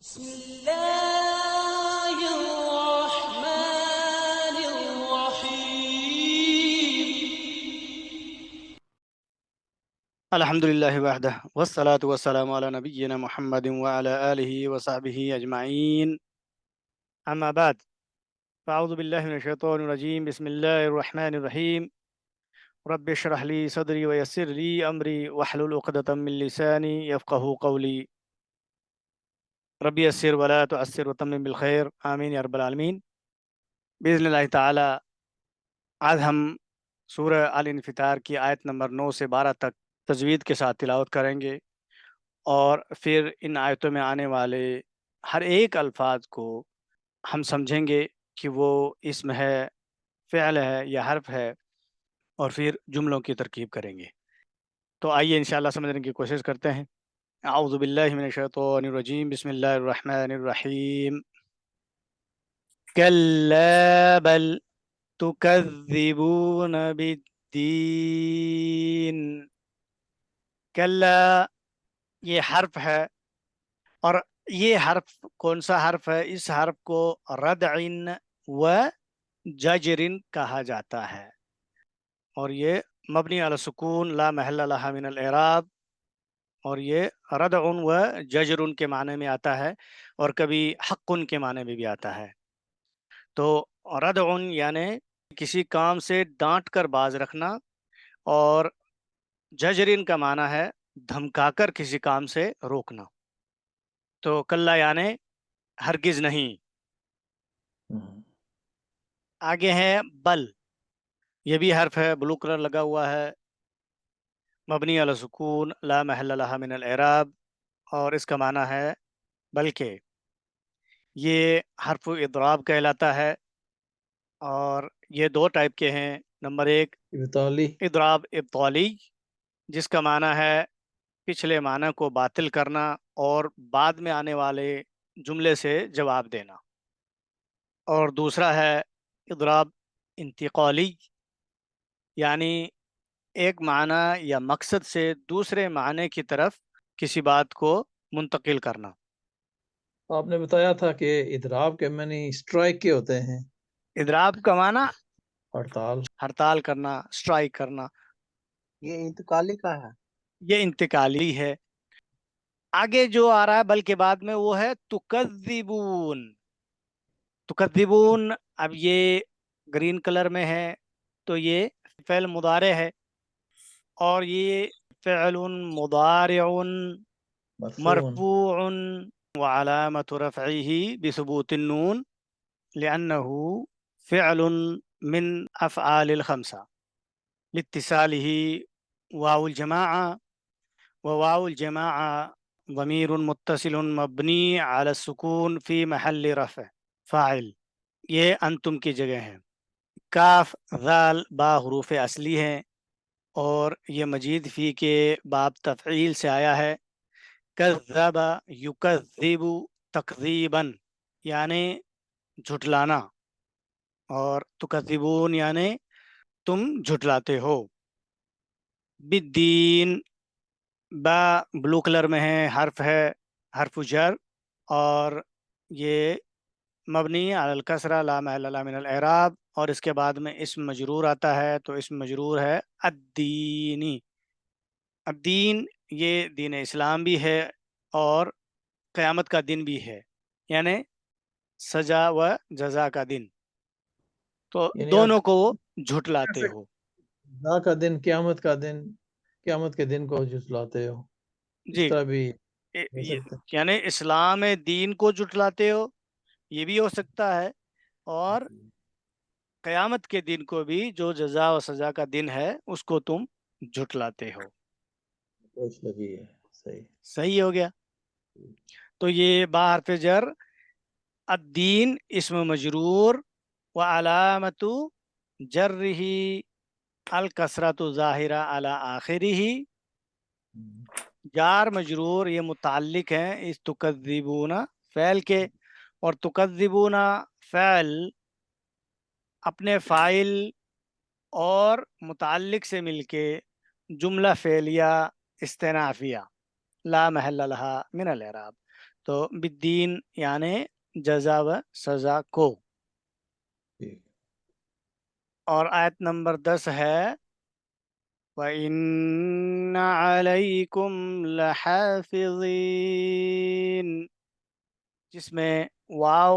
بسم الله الرحمن الرحيم. الحمد لله وحده والصلاة والسلام على نبينا محمد وعلى آله وصحبه أجمعين. أما بعد، فأعوذ بالله من الشيطان الرجيم. بسم الله الرحمن الرحيم. رب اشرح لي صدري ويسر لي أمري واحلل عقدة من لساني يفقه قولي. رب يسر ولا تعسر وتمم بالخير، آمين يا رب العالمين. بإذن اللہ تعالی آج ہم سورہ الانفطار کی آیت نمبر 9 سے 12 تک تجوید کے ساتھ تلاوت کریں گے، اور پھر ان آیتوں میں آنے والے ہر ایک الفاظ کو ہم سمجھیں گے کہ وہ اسم ہے، فعل ہے یا حرف ہے، اور پھر جملوں کی ترکیب کریں گے۔ تو آئیے انشاءاللہ سمجھنے کی کوشش کرتے ہیں۔ اعوذ باللہ من الشیطان الرجیم، بسم اللہ الرحمن الرحیم۔ کلا بل تکذبون بالدین۔ کلا یہ حرف ہے، اور یہ حرف کون سا حرف ہے؟ اس حرف کو ردع و ججر کہا جاتا ہے، اور یہ مبنی علی السکون لا محل لها من الاعراب، اور یہ ردع و ججر کے معنی میں آتا ہے، اور کبھی حق کے معنی میں بھی آتا ہے۔ تو ردع یعنی کسی کام سے ڈانٹ کر باز رکھنا، اور ججرن کا معنی ہے دھمکا کر کسی کام سے روکنا۔ تو کلا یعنی ہرگز نہیں۔ آگے ہے بل، یہ بھی حرف ہے، بلو کلر لگا ہوا ہے، مبنی علی سکون لا محل لها من الاعراب، اور اس کا معنی ہے بلکہ۔ یہ حرف اضراب کہلاتا ہے، اور یہ دو ٹائپ کے ہیں۔ نمبر ایک ابطالی، اضراب ابطالی، جس کا معنی ہے پچھلے معنی کو باطل کرنا اور بعد میں آنے والے جملے سے جواب دینا، اور دوسرا ہے اضراب انتقالی، یعنی ایک معنی یا مقصد سے دوسرے معنی کی طرف کسی بات کو منتقل کرنا۔ آپ نے بتایا تھا کہ اضراب کے معنی اسٹرائک کے ہوتے ہیں، اضراب کا معنی ہڑتال۔ ہڑتال کرنا، اسٹرائک کرنا۔ یہ انتقالی کا ہے۔ یہ انتقالی ہے۔ آگے جو آ رہا ہے بل کے بعد میں وہ ہے تکذبون۔ تکذبون، اب یہ گرین کلر میں ہے، تو یہ فعل مضارع ہے، اور یہ فعل مضارع مرفوع وعلامة رفعه بثبوت النون لأنه فعل من أفعال الخمسة لاتصاله واو الجماعة، وواو الجماعة ضمير متصل مبني على السكون في محل رفع فاعل۔ یہ انتم کی جگہ ہے۔ کاف ذال با حروف اصلی ہیں، اور یہ مجید فی کے باب تفعیل سے آیا ہے۔ کذب یکذب تکذیبا یعنی جھٹلانا، اور تکذبون یعنی تم جھٹلاتے ہو۔ بالدین، با بلو کلر میں ہے حرف جر، اور یہ مبنی علی الکسرہ لا محل لها من الاعراب، اور اس کے بعد میں اسم مجرور آتا ہے، تو اسم مجرور ہے الدینی۔ الدین یہ دین اسلام بھی ہے اور قیامت کا دن بھی ہے، یعنی سزا و جزا کا دن، تو یعنی آپ دونوں کو وہ جھٹلاتے ہو۔ خدا کا دن، قیامت کے دن کو جھٹلاتے ہو، اس جی، طرح بھی ہو یہ سکتا ہے۔ یعنی اسلام دین کو جھٹلاتے ہو، یہ بھی ہو سکتا ہے، اور قیامت کے دن کو بھی، جو جزا و سزا کا دن ہے، اس کو تم جھٹلاتے ہو۔ سوچ لگی ہے، صحیح۔ صحیح ہو گیا۔ تو یہ با حرف جر، الدین اسم مجرور، و علامت جرہ الکسرۃ ظاہرہ علی آخرہ، جار مجرور یہ متعلق ہیں اس تکذبون فعل کے، اور تکذبون فعل اپنے فاعل اور متعلق سے مل کے جملہ فعلیہ استنافیہ لا محل لها من الاعراب. تو بالدین یعنی جزا و سزا کو. ٹھیک. اور آیت نمبر 10 ہے وَإِنَّ عَلَيْكُمْ لَحَافِظِينَ، جس میں واو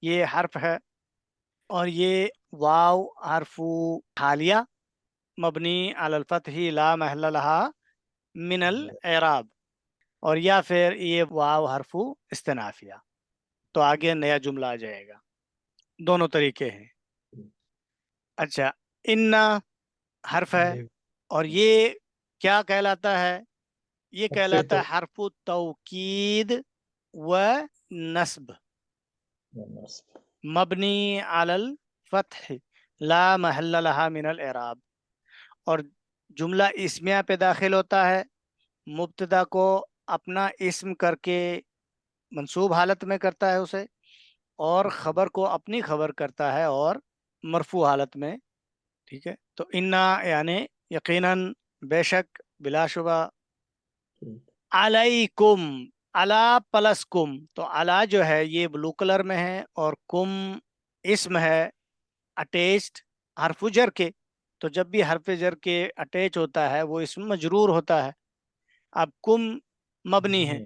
یہ حرف ہے، اور یہ واو حرف حالیہ مبنی علی الفتح لا محل لها من الاعراب، اور یا پھر یہ واو حرف استنافیہ. تو آگے نیا جملہ آ جائے گا. دونوں طریقے ہیں. اچھا، ان حرف ہے، اور یہ کیا کہلاتا ہے؟ یہ کہلاتا ہے حرف توکید و نصب مبنی علی الفتح لا محل لها من الاعراب. اور جملہ اسمیہ پہ داخل ہوتا ہے، مبتدا کو اپنا اسم کر کے منصوب حالت میں کرتا ہے اسے، اور خبر کو اپنی خبر کرتا ہے اور مرفوع حالت میں. ٹھیک ہے. تو انا یعنی یقیناً، بے شک، بلا شبہ. علیکم، علا پلس کم، تو علا جو ہے یہ بلو کلر میں ہے، اور کم اسم ہے اٹیچڈ حرف جر کے. تو جب بھی حرف جر کے اٹیچ ہوتا ہے وہ اسم مجرور ہوتا ہے. اب کم مبنی ہے،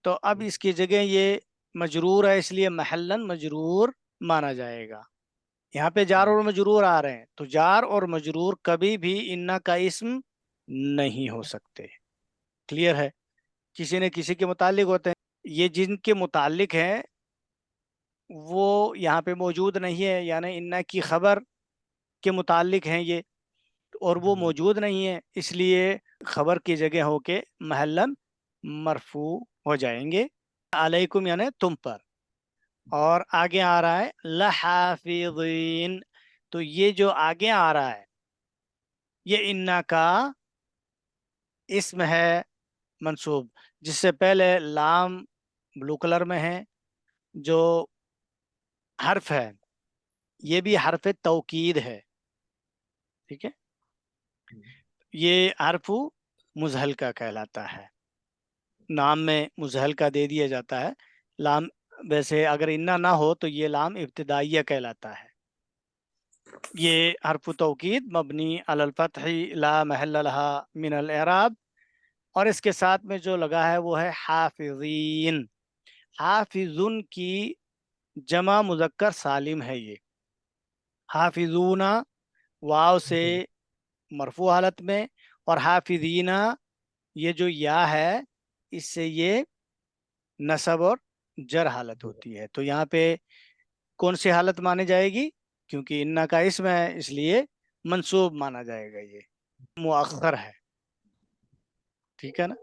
تو اب اس کی جگہ یہ مجرور ہے، اس لیے محلن مجرور مانا جائے گا. یہاں پہ جار اور مجرور آ رہے ہیں، تو جار اور مجرور کبھی بھی انا کا اسم نہیں ہو سکتے. کلیئر ہے؟ کسی نے کسی کے متعلق ہوتے ہیں، یہ جن کے متعلق ہیں وہ یہاں پہ موجود نہیں ہے، یعنی انا کی خبر کے متعلق ہیں یہ، اور وہ موجود نہیں ہے، اس لیے خبر کی جگہ ہو کے محلن مرفوع ہو جائیں گے. علیکم یعنی تم پر. اور آگے آ رہا ہے لحافظین، تو یہ جو آگے آ رہا ہے یہ انا کا اسم ہے منصوب، جس سے پہلے لام بلو کلر میں ہے جو حرف ہے، یہ بھی حرف توکید ہے. ٹھیک ہے. یہ حرف مزحل کا کہلاتا ہے، نام میں مزحل کا دے دیا جاتا ہے. لام ویسے اگر انا نہ ہو تو یہ لام ابتدائیہ کہلاتا ہے. یہ حرف توکید مبنی علی الفتح لا محل لها من الاعراب. اور اس کے ساتھ میں جو لگا ہے وہ ہے حافظین. حافظن کی جمع مذکر سالم ہے یہ. حافظون واو سے مرفوع حالت میں، اور حافظین یہ جو یا ہے اس سے یہ نصب اور جر حالت ہوتی ہے. تو یہاں پہ کون سی حالت مانی جائے گی؟ کیونکہ انا کا اسم ہے اس لیے منصوب مانا جائے گا، یہ مؤخر ہے. ٹھیک ہے نا.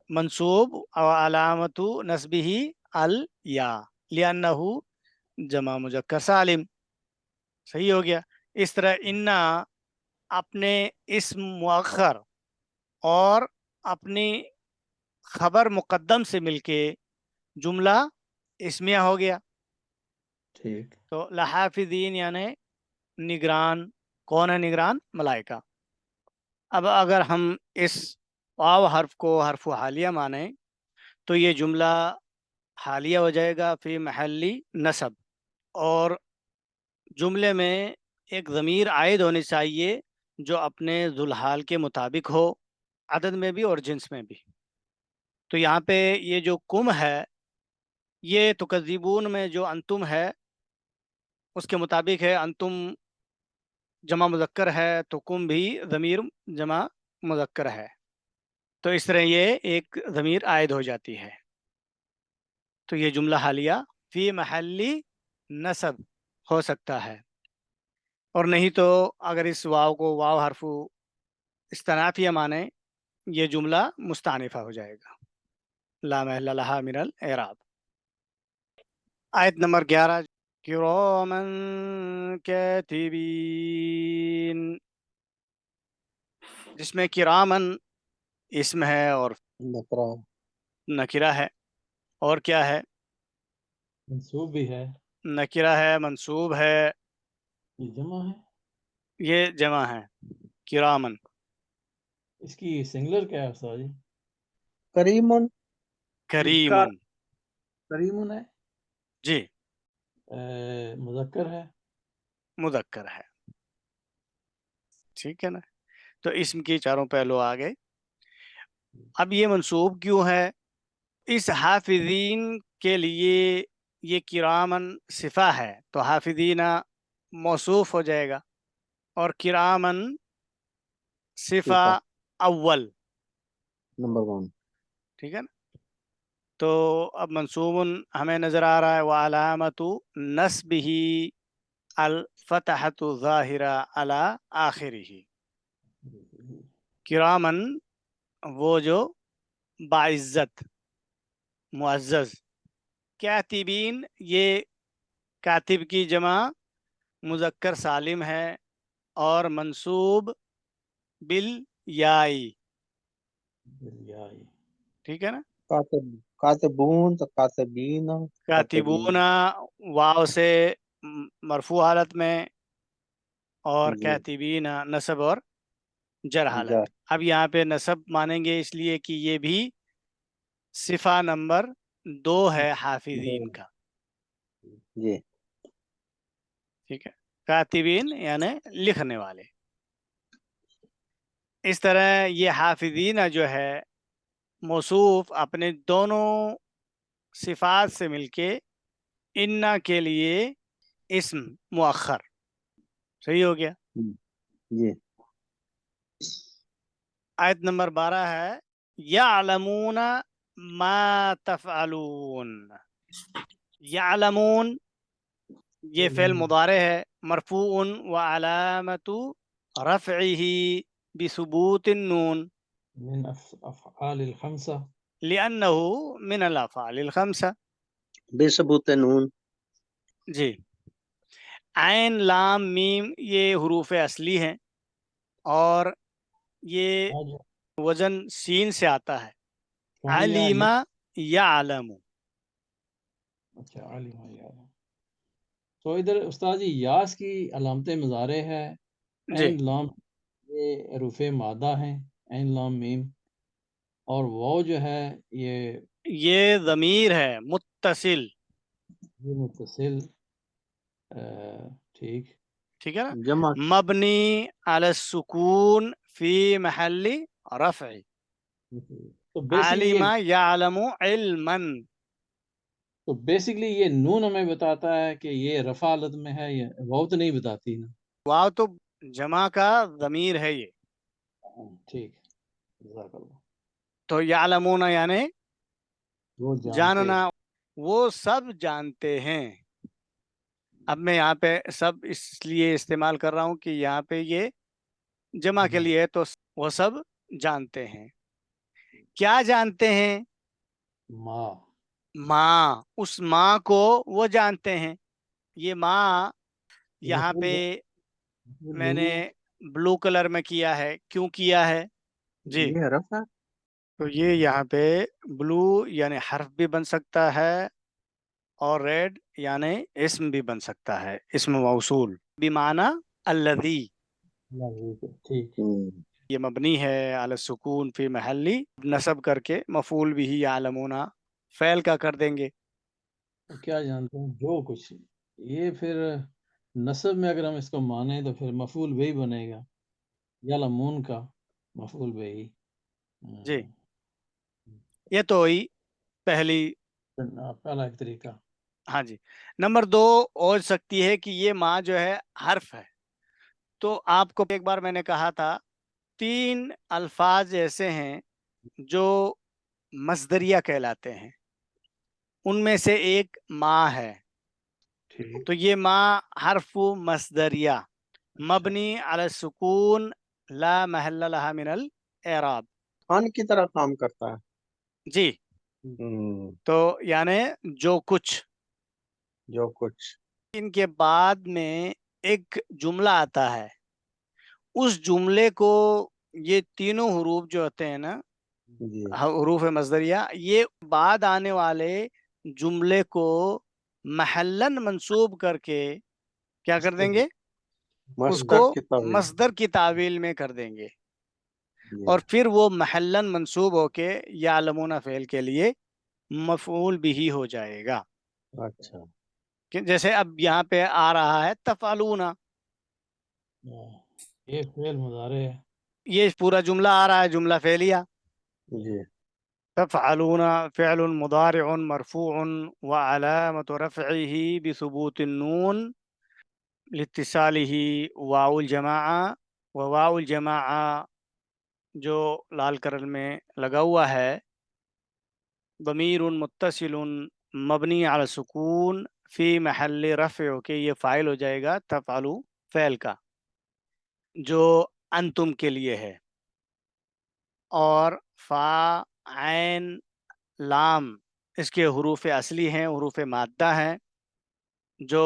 منصوب او علامت نصبہ الیا لانہ جمع مذکر سالم. صحیح ہو گیا. اس طرح انا اپنے اسم مؤخر اور اپنی خبر مقدم سے مل کے جملہ اسمیہ ہو گیا. ٹھیک. تو لحافظین یعنی نگران. کون ہے نگران؟ ملائکہ. اب اگر ہم اس واو حرف کو حرف حالیہ مانیں تو یہ جملہ حالیہ ہو جائے گا فی محلی نصب، اور جملے میں ایک ضمیر عائد ہونی چاہیے جو اپنے ذوالحال کے مطابق ہو، عدد میں بھی اور جنس میں بھی. تو یہاں پہ یہ جو کم ہے یہ تکذبون میں جو انتم ہے اس کے مطابق ہے. انتم جمع مذکر ہے تو کم بھی ضمیر جمع مذکر ہے، تو اس طرح یہ ایک ضمیر عائد ہو جاتی ہے. تو یہ جملہ حالیہ فی محلی نصب ہو سکتا ہے. اور نہیں تو اگر اس واو کو واو حرف استنافیہ مانے یہ جملہ مستانفہ ہو جائے گا لا محل لها من الاعراب. آیت نمبر 11 کرامن کاتبین، جس میں کرامن اسم ہے اور نکرہ نکرہ ہے. اور کیا ہے؟ منصوب بھی ہے. نکرہ ہے، منصوب ہے، یہ جمع ہے. یہ جمع ہے کرامن. اس کی سنگلر کیا ہے استاد جی؟ کریم کریم کریمن ہے، جی مذکر ہے، مذکر ہے، ٹھیک ہے نا. تو اسم کی چاروں پہلو آ گئے. اب یہ منصوب کیوں ہے؟ اس حافظین کے لیے یہ کرامن صفہ ہے تو حافظین موصوف ہو جائے گا، اور کرامن صفہ صفہ اول، نمبر 1. ٹھیک ہے نا. تو اب منصوب ہمیں نظر آ رہا ہے وعلامت نصبہ الفتحۃ ظاہرہ علی آخرہ. کرامن وہ جو باعزت معزز، کاتبین یہ کاتب کی جمع مذکر سالم ہے، اور منصوب بالیائی، بالیائی. ٹھیک ہے نا. کاتبون تو کاتبین کاتبین. کاتبون واو سے مرفوع حالت میں، اور جی کاتبین نصب اور جر جا حالت. اب یہاں پہ نصب مانیں گے اس لیے کہ یہ بھی صفہ نمبر 2 ہے حافظین کا، جی ٹھیک ہے. کاتبین یعنی لکھنے والے. اس طرح یہ حافظین جو ہے موصوف اپنے دونوں صفات سے مل کے انا کے لیے اسم مؤخر. صحیح ہو گیا. جی آیت نمبر 12 ہے یعلمون ما تفعلون. یعلمون یہ فعل مضارع ہے مرفوع وعلامت رفعه بثبوت النون من افعال الخمسہ. لأنه من الافعال الخمسة. بے ثبوت نون. جی. عین لام میم یہ حروف اصلی ہیں، اور یہ وزن سین سے آتا ہے. علیم یعلم. اچھا عالم ہے. تو ادھر استاد جی یاس کی علامت مضارع ہے، جی عین لام یہ حروف مادہ ہیں، عین لام میم، اور واو جو ہے یہ ضمیر ہے متصل، یہ متصل. ٹھیک. ٹھیک ہے نا. جمع مبنی علی السکون فی محل رفع. تو بیسکلی علم یعلم علما. تو بیسکلی یہ نون ہمیں بتاتا ہے کہ یہ رفع حالت میں ہے، یہ واو تو نہیں بتاتی نا. واو تو جمع کا ضمیر ہے یہ. ٹھیک. جزاک اللہ. تو یعلمون یعنی وہ جانتے. جاننا، وہ سب جانتے ہیں. اب میں یہاں پہ سب اس لیے استعمال کر رہا ہوں کہ یہاں پہ یہ جمع کے لیے ہے، تو وہ سب جانتے ہیں. کیا جانتے ہیں؟ ماں. ماں، اس ماں کو وہ جانتے ہیں. یہ ماں یہاں پہ میں نے بلو کلر میں کیا ہے، کیوں کیا ہے؟ جی. یہ حرف ہے. تو یہ یہاں پہ بلو یعنی حرف بھی بن سکتا ہے، اور ریڈ یعنی اسم بھی بن سکتا ہے، اسم موصول بمعنی الذی. ٹھیک. یہ مبنی ہے علی السکون فی محلی نصب کر کے مفعول بھی یعلمون فعل کا کر دیں گے. تو کیا جانتے ہیں جو کچھ، یہ پھر نصب میں اگر ہم اس کو مانیں تو پھر مفعول بھی بنے گا، یعلمون کا مفعول بھی. جی. یہ تو ہوئی پہلی. پہلا ایک طریقہ. ہاں جی. نمبر 2 ہو سکتی ہے کہ یہ ماں جو ہے حرف ہے. تو آپ کو ایک بار میں نے کہا تھا 3 الفاظ ایسے ہیں جو مصدریہ کہلاتے ہیں، ان میں سے ایک ماں ہے. ٹھیک. تو یہ ماں حرف مصدریہ مبنی علی السکون لا محل لها من الاعراب. خان کی طرح کام کرتا ہے. جی. تو یعنی جو کچھ. جو کچھ. ان کے بعد میں ایک جملہ آتا ہے، اس جملے کو یہ تینوں حروف جو ہوتے ہیں نا جی حروف مصدریہ، یہ بعد آنے والے جملے کو محلن منصوب کر کے کیا کر دیں گے؟ اس کو مصدر کی تعویل. مصدر کی تعویل میں کر دیں گے. اور پھر وہ محلن منصوب ہو کے یعلمون فعل کے لیے مفعول بھی ہو جائے گا. اچھا کہ جیسے اب یہاں پہ آ رہا ہے تفعلون، یہ فعل مضارع ہے. یہ پورا جملہ آ رہا ہے، جملہ فعلیہ. جی تفعلون فعل مضارع مرفوع وعلامة رفعه بثبوت النون لاتصاله واو الجماعة، وواو الجماعة جو لال کرل میں لگا ہوا ہے ضمیر متصل مبنی علی السکون فی محل رفع، کہ یہ فاعل ہو جائے گا تفعلو فعل کا جو انتم کے لیے ہے. اور فا عین لام اس کے حروف اصلی ہیں، حروف مادہ ہیں جو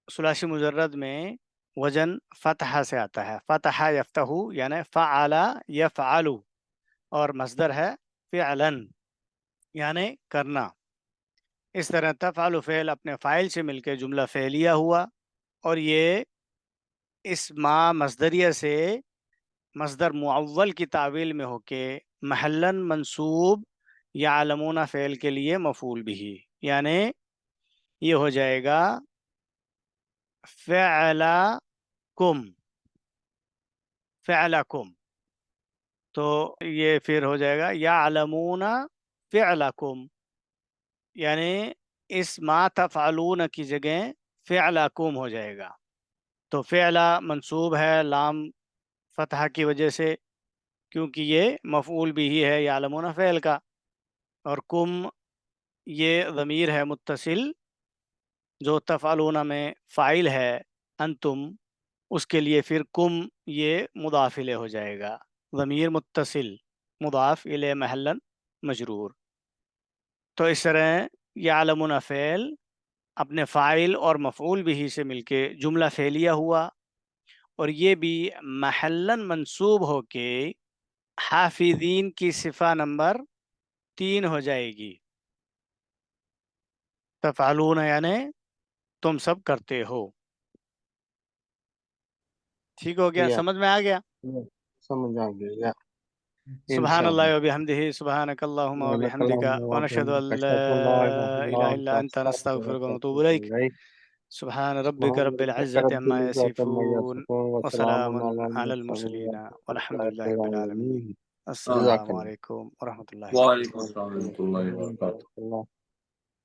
ثلاثی مجرد میں وزن فتح سے آتا ہے. فتح یفتح یعنی فعل یفعل، اور مصدر ہے فعلن یعنی کرنا. اس طرح تفعل فعل اپنے فاعل سے مل کے جملہ فعلیہ ہوا، اور یہ اس ما مصدریہ سے مصدر معول کی تعویل میں ہو کے محلن منصوب یعلمون فعل کے لیے مفعول بھی، یعنی یہ ہو جائے گا فعلکم، فعلکم. تو یہ پھر ہو جائے گا یعلمون فعلکم، یعنی اس ما تفعلون کی جگہ فعلکم ہو جائے گا. تو فعل منصوب ہے لام فتح کی وجہ سے، کیونکہ یہ مفعول بھی ہی ہے یعلمون فعل کا، اور کم یہ ضمیر ہے متصل جو تفعلون میں فاعل ہے انتم، اس کے لیے پھر کم یہ مضاف الیہ ہو جائے گا، ضمیر متصل مضاف الیہ محلن مجرور. تو اس طرح یعلمون فعل اپنے فاعل اور مفعول بھی سے مل کے جملہ فعلیہ ہوا، اور یہ بھی محلن منصوب ہو کے حافظین کی صفہ نمبر 3 ہو جائے گی. تفعلون یعنی تم سب کرتے ہو. ٹھیک ہو گیا، یا سمجھ میں آ گیا؟ سمجھ آ گیا سبحان انشاءاللہ. اللہ و بحمدہ، سبحانک اللہم و سبحانک بحمدک، اللہم ونشہد ان وبحمدک، لا اشہد ان لا الہ الا الہ انت، الا انت نستغفرک استغفرک ونتوب واتوب الیک. الیک. سبحان ربک سبحان رب ربک العزت رب عما العزة عما یصفون یصفون وسلام وسلام علی علی المرسلین المرسلین والحمد والحمد للہ للہ رب رب العالمین. العالمین. السلام جزاک اللہ. علیکم ورحمۃ اللہ وبرکاتہ. وعلیکم السلام ورحمۃ اللہ وبرکاتہ. اللہ